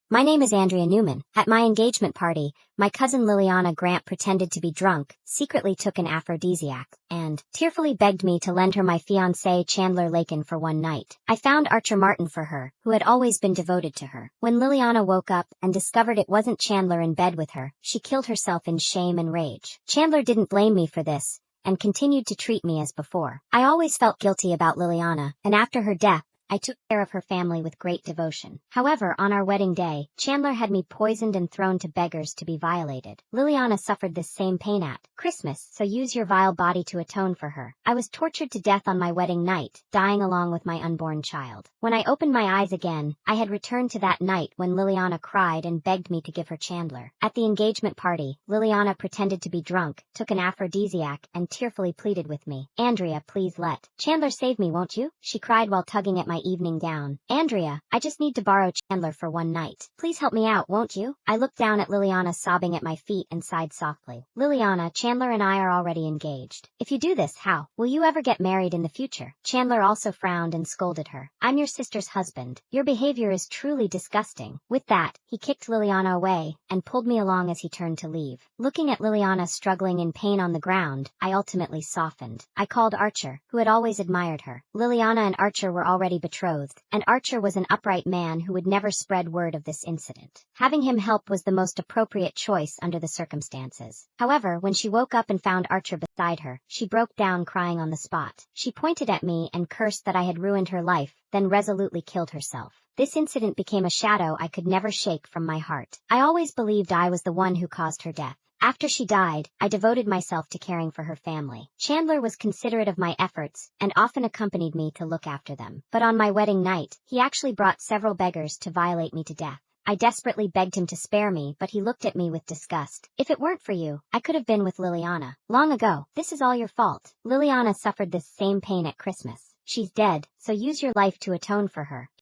My name is Andrea Newman. At my engagement party, my cousin Liliana Grant pretended to be drunk, secretly took an aphrodisiac, and tearfully begged me to lend her my fiancé Chandler Lakin for one night. I found Archer Martin for her, who had always been devoted to her. When Liliana woke up and discovered it wasn't Chandler in bed with her, she killed herself in shame and rage. Chandler didn't blame me for this, and continued to treat me as before. I always felt guilty about Liliana, and after her death, I took care of her family with great devotion. However, on our wedding day, Chandler had me poisoned and thrown to beggars to be violated. Liliana suffered this same pain at Christmas, so use your vile body to atone for her. I was tortured to death on my wedding night, dying along with my unborn child. When I opened my eyes again, I had returned to that night when Liliana cried and begged me to give her Chandler. At the engagement party, Liliana pretended to be drunk, took an aphrodisiac, and tearfully pleaded with me. Andrea, please let Chandler save me, won't you? She cried while tugging at my evening gown. Andrea, I just need to borrow Chandler for one night. Please help me out, won't you? I looked down at Liliana sobbing at my feet and sighed softly. Liliana, Chandler and I are already engaged. If you do this, how will you ever get married in the future? Chandler also frowned and scolded her. I'm your sister's husband. Your behavior is truly disgusting. With that, he kicked Liliana away and pulled me along as he turned to leave. Looking at Liliana struggling in pain on the ground, I ultimately softened. I called Archer, who had always admired her. Liliana and Archer were already betrothed, and Archer was an upright man who would never spread word of this incident. Having him help was the most appropriate choice under the circumstances. However, when she woke up and found Archer beside her, she broke down crying on the spot. She pointed at me and cursed that I had ruined her life, then resolutely killed herself. This incident became a shadow I could never shake from my heart. I always believed I was the one who caused her death. After she died, I devoted myself to caring for her family. Chandler was considerate of my efforts and often accompanied me to look after them. But on my wedding night, he actually brought several beggars to violate me to death. I desperately begged him to spare me, but he looked at me with disgust. If it weren't for you, I could have been with Liliana long ago. This is all your fault. Liliana suffered this same pain at Christmas. She's dead, so use your life to atone for her.